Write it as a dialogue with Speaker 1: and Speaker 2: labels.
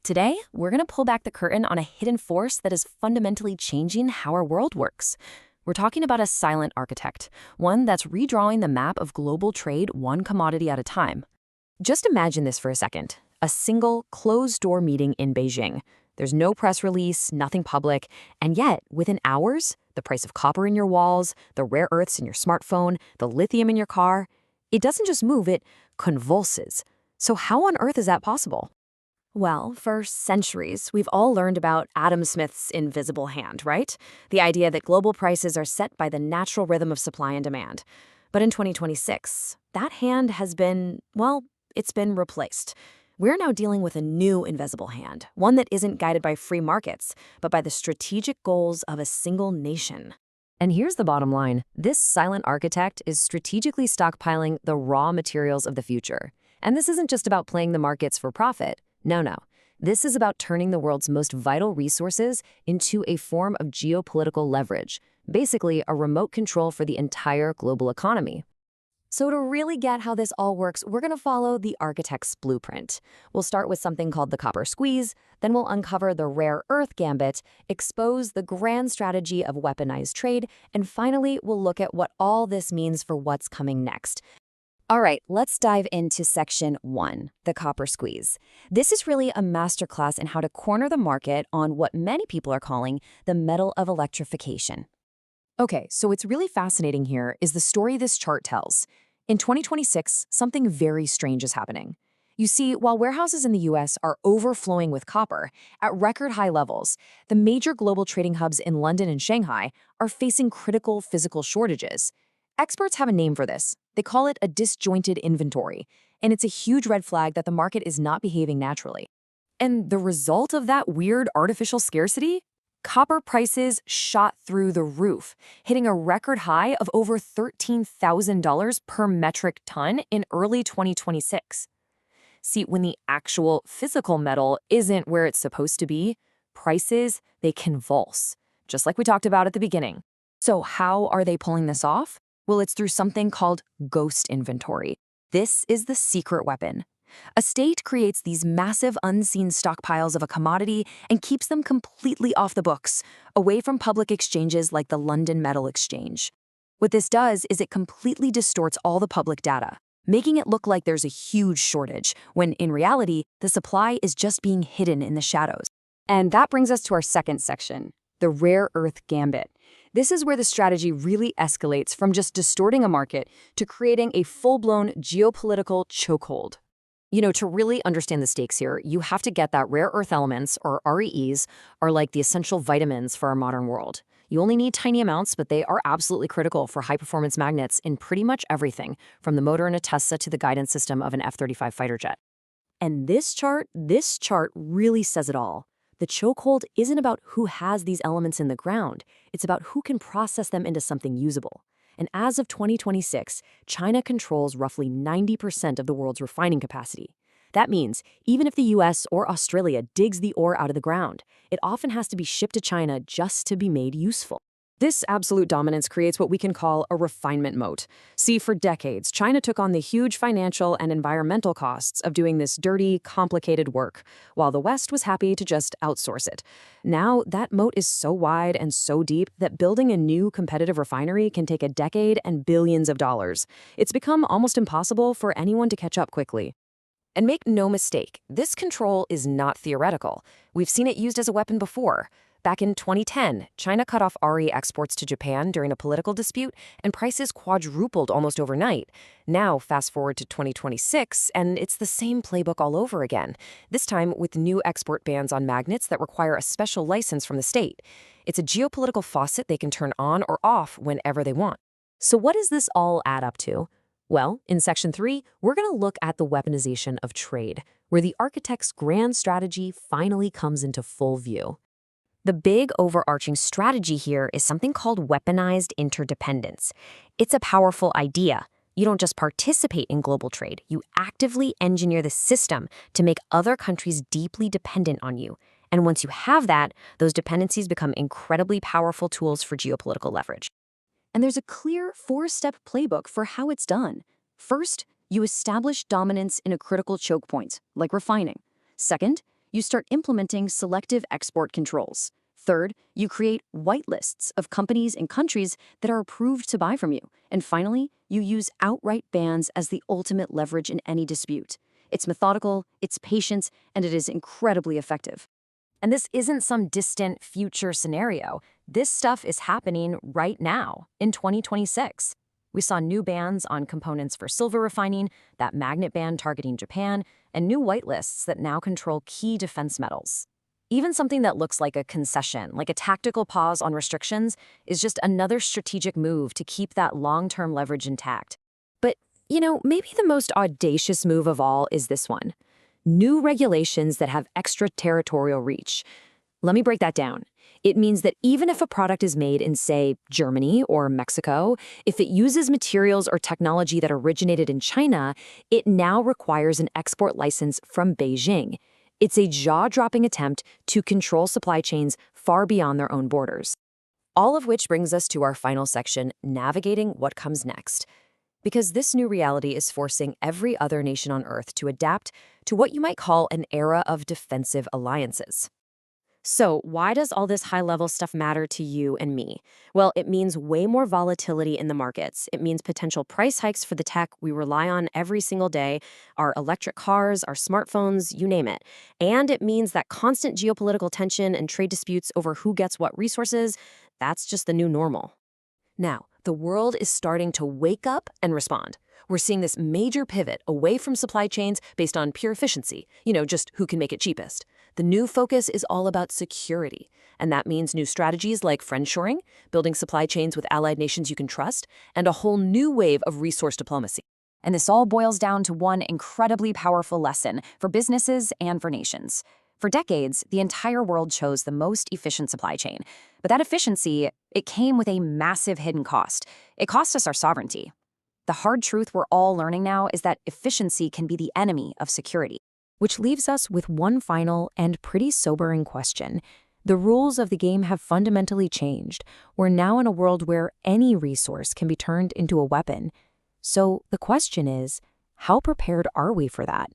Speaker 1: Today, we're going to pull back the curtain on a hidden force that is fundamentally changing how our world works. We're talking about a silent architect, one that's redrawing the map of global trade one commodity at a time. Just imagine this for a second. A single, closed-door meeting in Beijing. There's no press release, nothing public, and yet, within hours, the price of copper in your walls, the rare earths in your smartphone, the lithium in your car, it doesn't just move, it convulses. So how on earth is that possible? Well, for centuries, we've all learned about Adam Smith's invisible hand, right? The idea that global prices are set by the natural rhythm of supply and demand. But in 2026, that hand has been, well, it's been replaced. We're now dealing with a new invisible hand, one that isn't guided by free markets, but by the strategic goals of a single nation. And here's the bottom line. This silent architect is strategically stockpiling the raw materials of the future. And this isn't just about playing the markets for profit. No. This is about turning the world's most vital resources into a form of geopolitical leverage, basically a remote control for the entire global economy. So to really get how this all works, we're going to follow the architect's blueprint. We'll start with something called the copper squeeze, then we'll uncover the rare earth gambit, expose the grand strategy of weaponized trade, and finally, we'll look at what all this means for what's coming next. All right, let's dive into section 1, the copper squeeze. This is really a masterclass in how to corner the market on what many people are calling the metal of electrification. Okay, so what's really fascinating here is the story this chart tells. In 2026, something very strange is happening. You see, while warehouses in the US are overflowing with copper at record high levels, the major global trading hubs in London and Shanghai are facing critical physical shortages. Experts have a name for this. They call it a disjointed inventory, and it's a huge red flag that the market is not behaving naturally. And the result of that weird artificial scarcity? Copper prices shot through the roof, hitting a record high of over $13,000 per metric ton in early 2026. See, when the actual physical metal isn't where it's supposed to be, prices, they convulse, just like we talked about at the beginning. So how are they pulling this off? Well, it's through something called ghost inventory. This is the secret weapon. A state creates these massive unseen stockpiles of a commodity and keeps them completely off the books, away from public exchanges like the London Metal Exchange. What this does is it completely distorts all the public data, making it look like there's a huge shortage, when in reality, the supply is just being hidden in the shadows. And that brings us to our second section, the rare earth gambit. This is where the strategy really escalates from just distorting a market to creating a full-blown geopolitical chokehold. You know, to really understand the stakes here, you have to get that rare earth elements, or REEs, are like the essential vitamins for our modern world. You only need tiny amounts, but they are absolutely critical for high-performance magnets in pretty much everything, from the motor in a Tesla to the guidance system of an F-35 fighter jet. And this chart really says it all. The chokehold isn't about who has these elements in the ground. It's about who can process them into something usable. And as of 2026, China controls roughly 90% of the world's refining capacity. That means even if the US or Australia digs the ore out of the ground, it often has to be shipped to China just to be made useful. This absolute dominance creates what we can call a refinement moat. See, for decades, China took on the huge financial and environmental costs of doing this dirty, complicated work, while the West was happy to just outsource it. Now, that moat is so wide and so deep that building a new competitive refinery can take a decade and billions of dollars. It's become almost impossible for anyone to catch up quickly. And make no mistake, this control is not theoretical. We've seen it used as a weapon before. Back in 2010, China cut off RE exports to Japan during a political dispute, and prices quadrupled almost overnight. Now, fast forward to 2026, and it's the same playbook all over again, this time with new export bans on magnets that require a special license from the state. It's a geopolitical faucet they can turn on or off whenever they want. So what does this all add up to? Well, in Section 3, we're going to look at the weaponization of trade, where the architect's grand strategy finally comes into full view. The big overarching strategy here is something called weaponized interdependence. It's a powerful idea. You don't just participate in global trade, you actively engineer the system to make other countries deeply dependent on you. And once you have that, those dependencies become incredibly powerful tools for geopolitical leverage. And there's a clear 4-step playbook for how it's done. First, you establish dominance in a critical choke point, like refining. Second, you start implementing selective export controls. Third, you create whitelists of companies and countries that are approved to buy from you. And finally, you use outright bans as the ultimate leverage in any dispute. It's methodical, it's patient, and it is incredibly effective. And this isn't some distant future scenario. This stuff is happening right now, in 2026. We saw new bans on components for silver refining, that magnet ban targeting Japan, and new whitelists that now control key defense metals. Even something that looks like a concession, like a tactical pause on restrictions, is just another strategic move to keep that long-term leverage intact. But, maybe the most audacious move of all is this one. New regulations that have extraterritorial reach. Let me break that down. It means that even if a product is made in, say, Germany or Mexico, if it uses materials or technology that originated in China, it now requires an export license from Beijing. It's a jaw-dropping attempt to control supply chains far beyond their own borders. All of which brings us to our final section, navigating what comes next. Because this new reality is forcing every other nation on Earth to adapt to what you might call an era of defensive alliances. So, why does all this high-level stuff matter to you and me? Well, it means way more volatility in the markets. It means potential price hikes for the tech we rely on every single day, our electric cars, our smartphones, you name it. And it means that constant geopolitical tension and trade disputes over who gets what resources, that's just the new normal. Now, the world is starting to wake up and respond. We're seeing this major pivot away from supply chains based on pure efficiency, just who can make it cheapest. The new focus is all about security, and that means new strategies like friendshoring, building supply chains with allied nations you can trust, and a whole new wave of resource diplomacy. And this all boils down to one incredibly powerful lesson for businesses and for nations. For decades, the entire world chose the most efficient supply chain. But that efficiency, it came with a massive hidden cost. It cost us our sovereignty. The hard truth we're all learning now is that efficiency can be the enemy of security. Which leaves us with one final and pretty sobering question. The rules of the game have fundamentally changed. We're now in a world where any resource can be turned into a weapon. So the question is, how prepared are we for that?